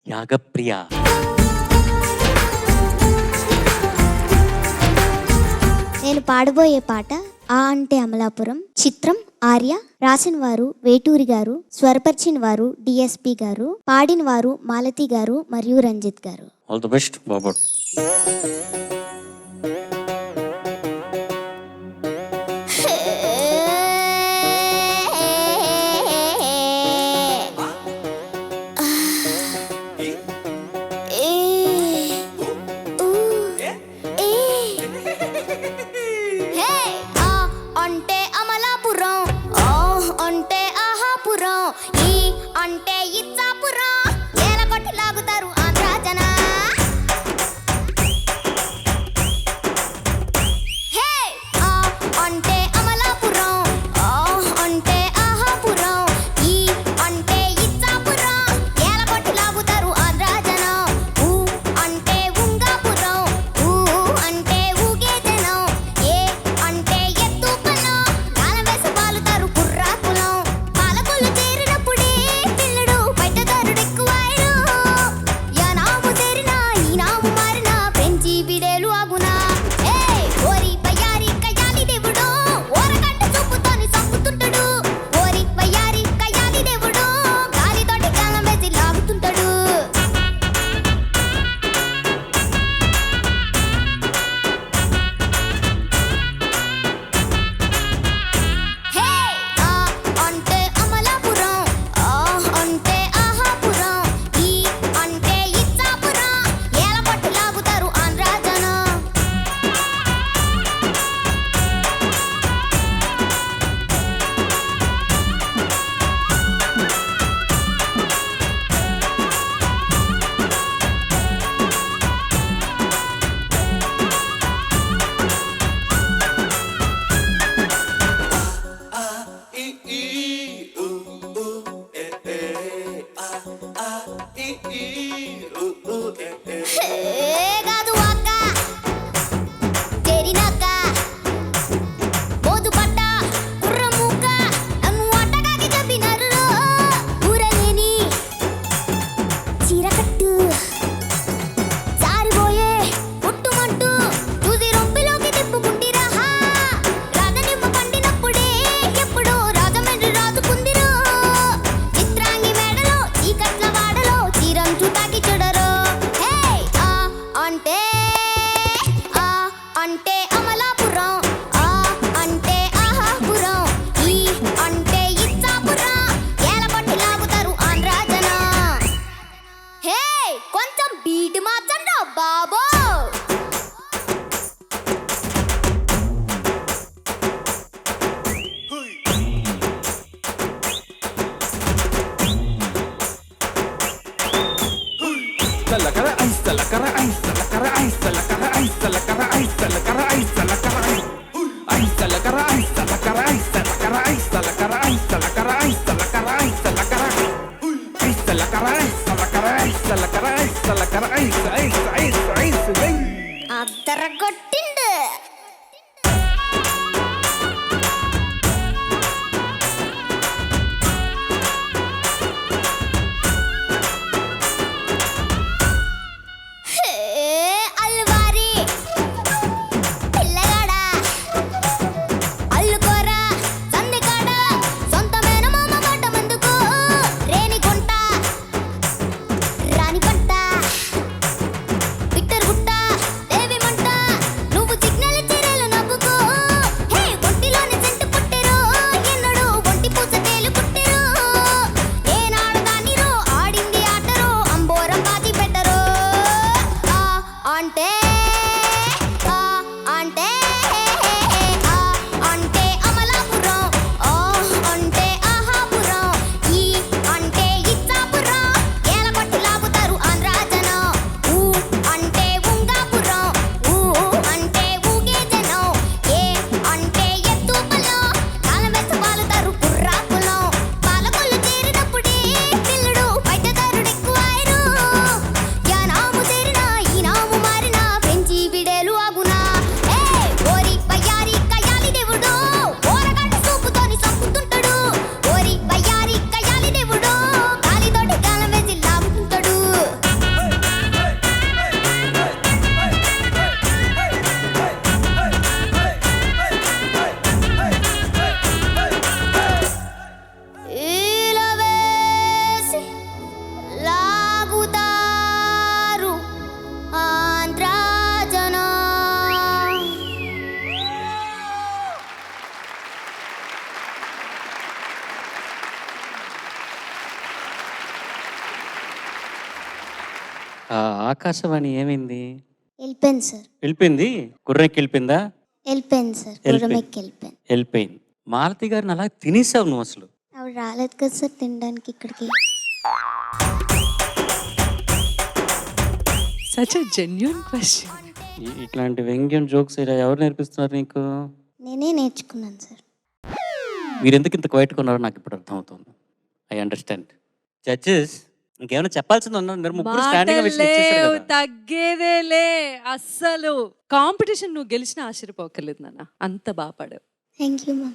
యాగప్రియ. నేను పాడబోయే పాట ఆ అంటే అమలాపురం, చిత్రం ఆర్య, రాసిన వారు వేటూరి గారు, స్వరపరిచిన వారు డిఎస్పి గారు, పాడిన వారు మాలతి గారు మరియు రంజిత్ గారు. ఆల్ ది బెస్ట్ బాబు. అంటే ఇచ్చాపురం ఏలగొట్టి లాగుతారు ఆంధ్రా జన. హే ఆ అంటే అమలాపురం, ఆ అంటే ఆహాపురం, ఈ అంటే ఇచ్చాపురం ఏలగొట్టి లాగుతారు ఆంధ్రా జన. ఊ అంటే ఉంగాపురం, ఊ అంటే ఊగే జనం, ఏ అంటే ఎత్తుకులం గాలం వేసి పాలుతారు కుర్రాకులం. పాలకొల్లు చేరినప్పుడే అద్దరగొట్టిండు. ఆ ఆకాశవాణి ఏమైంది? వెళ్ళిపోయింది సార్. వెళ్ళిపోయింది. గుర్రెక్కి వెళ్ళిపోయిందా? వెళ్ళిపోయింది సార్. గుర్రమెక్కి వెళ్ళిపోయింది. వెళ్ళిపోయింది. మాలతి గారిని అలా తినేసావు నువ్వు అసలు. ఆవిడ రాలేదు కదా సార్ తినడానికి ఇక్కడికి. Such a genuine question. ఇట్లాంటి వ్యంగ్యం జోక్స్ ఇలా ఎవరు నేర్పిస్తున్నారు నీకు? నేనే నేర్చుకున్నాను సార్. మీరు ఎందుకు ఇంత క్వైట్గా ఉన్నారో నాకు ఇప్పుడు అర్థమవుతుంది. I understand. జడ్జెస్ ఇంకేమైనా చెప్పాల్సింది ఉన్నా? మీరు ముగ్గురు స్టాండింగ్ మాటలేవు, తగ్గేదేలే అస్సలు. కాంపిటీషన్ నువ్వు గెలిచినా ఆశ్చర్యపోకర్లేదు నాన్న, అంత బాగా పాడావు. Thank you ma'am.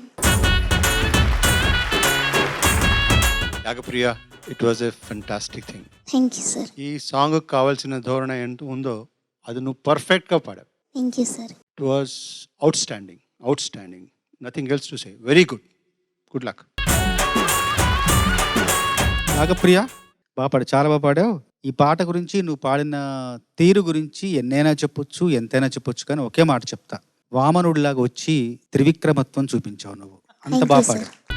Yagapriya, it was a fantastic thing. Thank you sir. ఈ సాంగ్ కావాల్సిన ధోరణి ఎంత ఉందో అది నువ్వు పర్ఫెక్ట్గా పాడావు. Thank you sir. It was outstanding, outstanding, nothing else to say. Very good, good luck. Nagapriya, బాగా పాడు, చాలా బాగా పాడావు. ఈ పాట గురించి, నువ్వు పాడిన తీరు గురించి ఎన్నైనా చెప్పొచ్చు, ఎంతైనా చెప్పొచ్చు, కానీ ఒకే మాట చెప్తా. వామనుడిలాగా వచ్చి త్రివిక్రమత్వం చూపించావు నువ్వు. అంత థ్యాంక్ బాగా యూ పాడావు. సార్.